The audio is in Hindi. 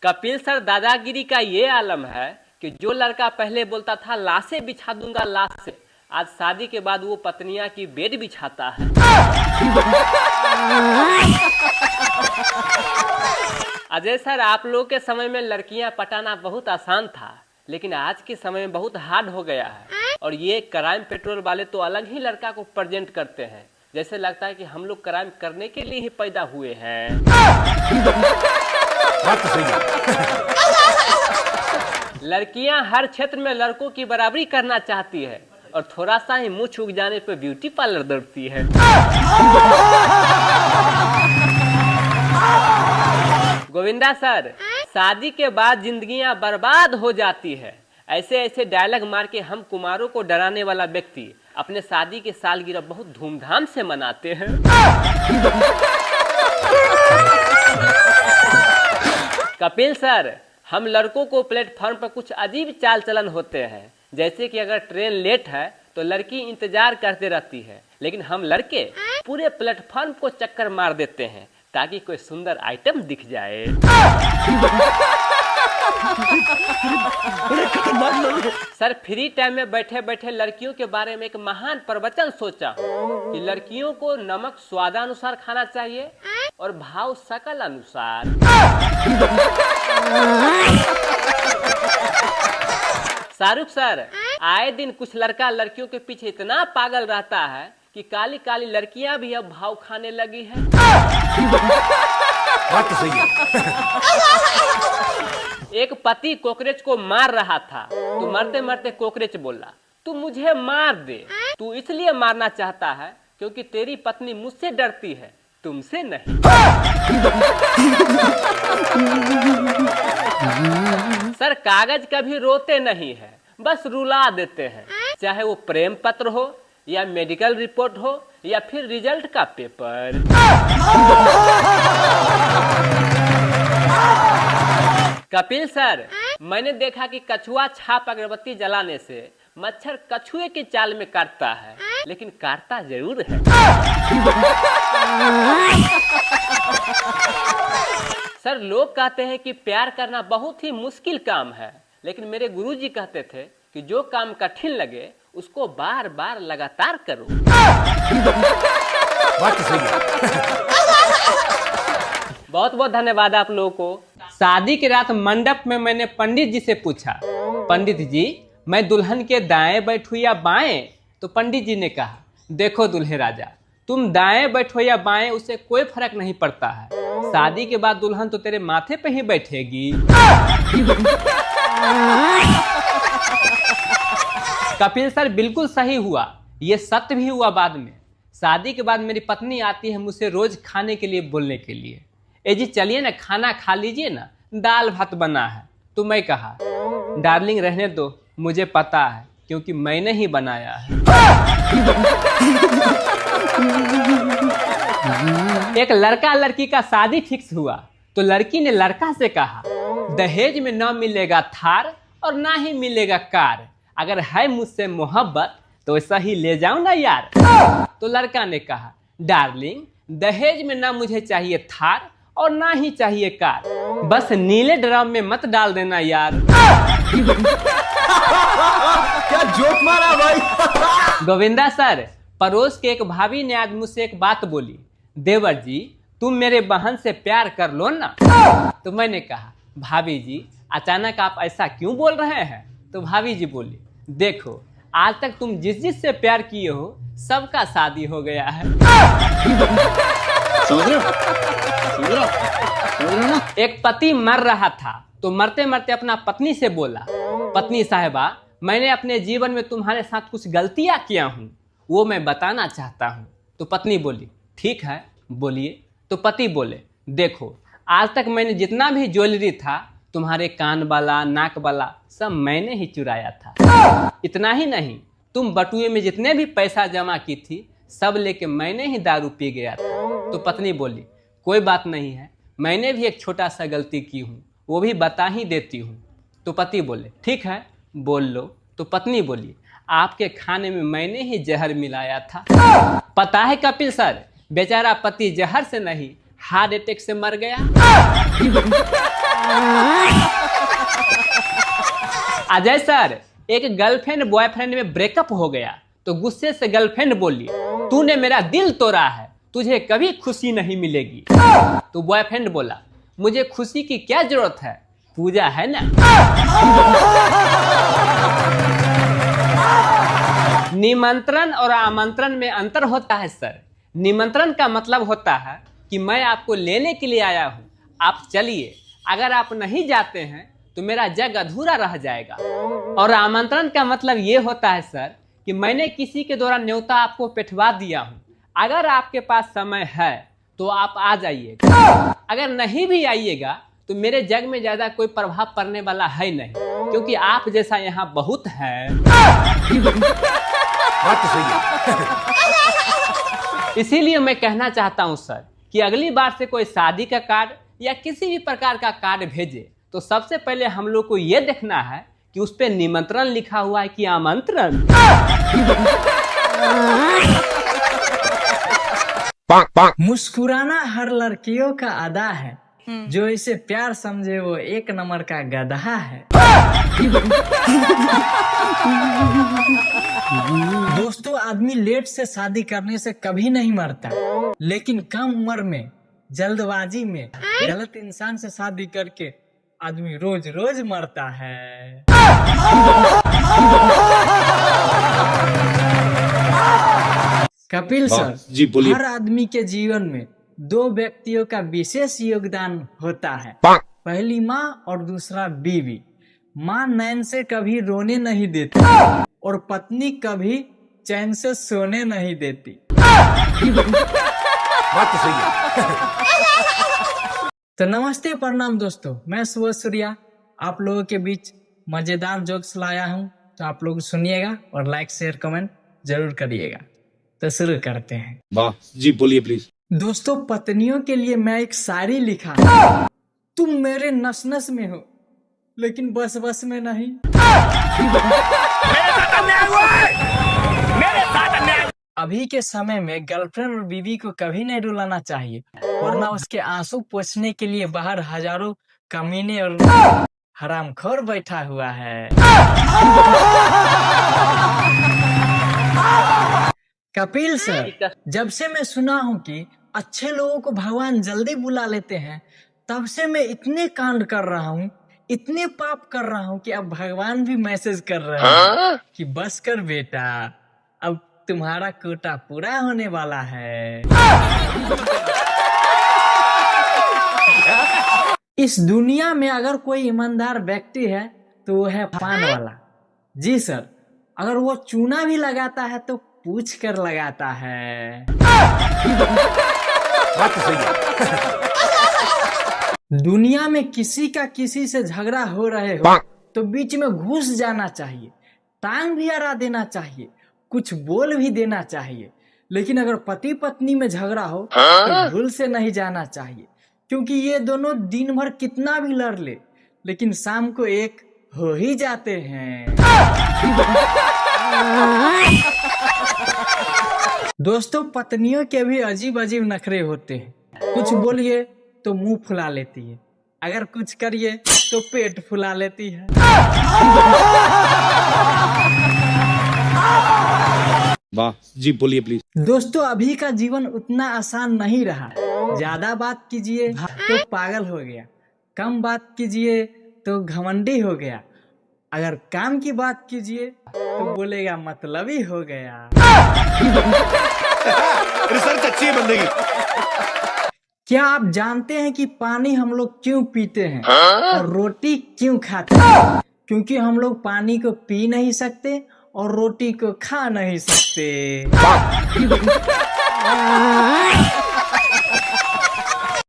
कपिल सर, दादागिरी का ये आलम है कि जो लड़का पहले बोलता था लाशें बिछा दूंगा लाश से, आज शादी के बाद वो पत्नियां की बेड बिछाता है। अजय सर, आप लोगों के समय में लड़कियां पटाना बहुत आसान था, लेकिन आज के समय में बहुत हार्ड हो गया है। और ये क्राइम पेट्रोल वाले तो अलग ही लड़का को प्रेजेंट करते हैं, जैसे लगता है कि हम लोग क्राइम करने के लिए ही पैदा हुए हैं। बात तो सही है। लड़कियां हर क्षेत्र में लड़कों की बराबरी करना चाहती है और थोड़ा सा ही मुंह छूट जाने पे ब्यूटी पार्लर दौड़ती है। गोविंदा सर, शादी के बाद जिंदगियां बर्बाद हो जाती है। ऐसे ऐसे डायलॉग मार के हम कुमारों को डराने वाला व्यक्ति अपने शादी के सालगिरह बहुत धूमधाम से मनाते हैं। कपिल सर, हम लड़कों को प्लेटफॉर्म पर कुछ अजीब चाल चलन होते हैं, जैसे कि अगर ट्रेन लेट है तो लड़की इंतजार करते रहती है, लेकिन हम लड़के पूरे प्लेटफॉर्म को चक्कर मार देते हैं ताकि कोई सुंदर आइटम दिख जाए। सर, फ्री टाइम में बैठे बैठे लड़कियों के बारे में एक महान प्रवचन सोचा कि लड़कियों को नमक स्वादानुसार खाना चाहिए और भाव सकल अनुसार। शाहरुख सर, आए दिन कुछ लड़का लड़कियों के पीछे इतना पागल रहता है कि काली काली लड़कियां भी अब भाव खाने लगी हैं। बात तो सही है। एक पति कॉकरोच को मार रहा था तो मरते मरते कॉकरोच बोला, तू मुझे मार दे। तू इसलिए मारना चाहता है क्योंकि तेरी पत्नी मुझसे डरती है, तुमसे नहीं। सर, कागज कभी रोते नहीं है, बस रुला देते हैं, चाहे वो प्रेम पत्र हो या मेडिकल रिपोर्ट हो या फिर रिजल्ट का पेपर। कपिल सर, मैंने देखा कि कछुआ छाप अगरबत्ती जलाने से मच्छर कछुए की चाल में काटता है, लेकिन काटता जरूर है। सर, लोग कहते हैं कि प्यार करना बहुत ही मुश्किल काम है, लेकिन मेरे गुरुजी कहते थे कि जो काम कठिन लगे उसको बार बार लगातार करो। बात तो सही है। बहुत बहुत धन्यवाद आप लोगों को। शादी की रात मंडप में मैंने पंडित जी से पूछा, पंडित जी मैं दुल्हन के दाएं बैठूं या बाएं? तो पंडित जी ने कहा, देखो दुल्हे राजा, तुम दाएं बैठो या बाएं उससे कोई फर्क नहीं पड़ता है, शादी के बाद दुल्हन तो तेरे माथे पे ही बैठेगी। कपिल सर, बिल्कुल सही हुआ, ये सत्य भी हुआ। बाद में शादी के बाद मेरी पत्नी आती है मुझसे रोज खाने के लिए बोलने के लिए, ए जी चलिए ना खाना खा लीजिए ना, दाल भात बना है। तो मैं कहा, डार्लिंग रहने दो, मुझे पता है क्योंकि मैंने ही बनाया है। एक लड़का लड़की का शादी फिक्स हुआ तो लड़की ने लड़का से कहा, दहेज में ना मिलेगा थार और ना ही मिलेगा कार, अगर है मुझसे मोहब्बत तो ऐसा ही ले जाऊं ना यार। तो लड़का ने कहा, डार्लिंग दहेज में ना मुझे चाहिए थार और ना ही चाहिए कार, बस नीले ड्रम में मत डाल देना यार। क्या जोक मारा भाई। गोविंदा सर, पड़ोस के एक भाभी ने आज मुझसे एक बात बोली, देवर जी तुम मेरे बहन से प्यार कर लो ना। तो मैंने कहा, भाभी जी अचानक आप ऐसा क्यों बोल रहे हैं? तो भाभी जी बोली, देखो आज तक तुम जिस जिस से प्यार किए हो सबका शादी हो गया है। समझ रहे हो ना? एक पति मर रहा था तो मरते मरते अपना पत्नी से बोला, पत्नी साहिबा मैंने अपने जीवन में तुम्हारे साथ कुछ गलतियां किया हूँ, वो मैं बताना चाहता हूँ। तो पत्नी बोली, ठीक है बोलिए। तो पति बोले, देखो आज तक मैंने जितना भी ज्वेलरी था तुम्हारे कान वाला नाक वाला सब मैंने ही चुराया था। इतना ही नहीं, तुम बटुए में जितने भी पैसा जमा की थी सब लेके मैंने ही दारू पी गया था। तो पत्नी बोली, कोई बात नहीं है, मैंने भी एक छोटा सा गलती की हूँ, वो भी बता ही देती हूँ। तो पति बोले, ठीक है बोल लो। तो पत्नी बोली, आपके खाने में मैंने ही जहर मिलाया था। पता है कपिल सर, बेचारा पति जहर से नहीं हार्ट अटैक से मर गया। अजय सर, एक गर्लफ्रेंड बॉयफ्रेंड में ब्रेकअप हो गया तो गुस्से से गर्लफ्रेंड बोली, तूने मेरा दिल तोड़ा है, तुझे कभी खुशी नहीं मिलेगी। तो बॉयफ्रेंड बोला, मुझे खुशी की क्या जरूरत है, पूजा है ना। निमंत्रण और आमंत्रण में अंतर होता है सर। निमंत्रण का मतलब होता है कि मैं आपको लेने के लिए आया हूँ, आप चलिए। अगर आप नहीं जाते हैं तो मेरा जग अधूरा रह जाएगा। और आमंत्रण का मतलब ये होता है सर कि मैंने किसी के द्वारा न्योता आपको पिठवा दिया हूँ। अगर आपके पास समय है तो आप आ जाइएगा, अगर नहीं भी आइएगा तो मेरे जग में ज्यादा कोई प्रभाव पड़ने वाला है नहीं, क्योंकि आप जैसा यहाँ बहुत है। बात तो सही है। इसीलिए मैं कहना चाहता हूँ सर कि अगली बार से कोई शादी का कार्ड या किसी भी प्रकार का कार्ड भेजे तो सबसे पहले हम लोग को ये देखना है कि उस पे निमंत्रण लिखा हुआ है कि आमंत्रण। मुस्कुराना हर लड़कियों का अदा है, जो इसे प्यार समझे वो एक नंबर का गधा है। दोस्तों, आदमी लेट से शादी करने से कभी नहीं मरता, लेकिन कम उम्र में जल्दबाजी में गलत इंसान से शादी करके आदमी रोज रोज मरता है। कपिल सर जी बोलिए। हर आदमी के जीवन में दो व्यक्तियों का विशेष योगदान होता है, पहली माँ और दूसरा बीवी। माँ नैन से कभी रोने नहीं देती और पत्नी कभी चैन से सोने नहीं देती। बात तो सही है। तो नमस्ते प्रणाम दोस्तों, मैं सुबह सूर्या आप लोगों के बीच मजेदार जोक्स लाया हूँ, तो आप लोग सुनिएगा और लाइक शेयर कमेंट जरूर करिएगा। तो शुरू करते हैं। वाह जी बोलिए प्लीज। दोस्तों, पत्नियों के लिए मैं एक शायरी लिखा। तुम मेरे नस नस में हो लेकिन बस बस में नहीं। अभी के समय में गर्लफ्रेंड और बीवी को कभी नहीं रुलाना चाहिए, वरना उसके आंसू पोंछने के लिए बाहर हजारों कमीने और हरामखोर बैठा हुआ है। कपिल सर, जब से मैं सुना हूँ कि अच्छे लोगों को भगवान जल्दी बुला लेते हैं, तब से मैं इतने कांड कर रहा हूँ, इतने पाप कर रहा हूँ कि अब भगवान भी मैसेज कर रहे हैं कि बस कर बेटा, अब तुम्हारा कोटा पूरा होने वाला है। इस दुनिया में अगर कोई ईमानदार व्यक्ति है तो वो है पान वाला। जी सर, अगर वो चूना भी लगाता है तो पूछ कर लगाता है। बात तो सही है। दुनिया में किसी का किसी से झगड़ा हो रहे हो तो बीच में घुस जाना चाहिए, टांग भी अड़ा देना चाहिए, कुछ बोल भी देना चाहिए। लेकिन अगर पति पत्नी में झगड़ा हो तो भूल से नहीं जाना चाहिए, क्योंकि ये दोनों दिन भर कितना भी लड़ ले लेकिन शाम को एक हो ही जाते हैं। दोस्तों, पत्नियों के भी अजीब अजीब नखरे होते हैं। कुछ बोलिए तो मुंह फुला लेती है, अगर कुछ करिए तो पेट फुला लेती है। वाह जी बोलिए प्लीज। दोस्तों, अभी का जीवन उतना आसान नहीं रहा। ज्यादा बात कीजिए तो पागल हो गया, कम बात कीजिए तो घमंडी हो गया, अगर काम की बात कीजिए तो बोलेगा मतलबी हो गया। रिसर्च अच्छी है बंदे की। क्या आप जानते हैं कि पानी हम लोग क्यों पीते हैं और रोटी क्यों खाते हैं? क्योंकि हम लोग पानी को पी नहीं सकते और रोटी को खा नहीं सकते।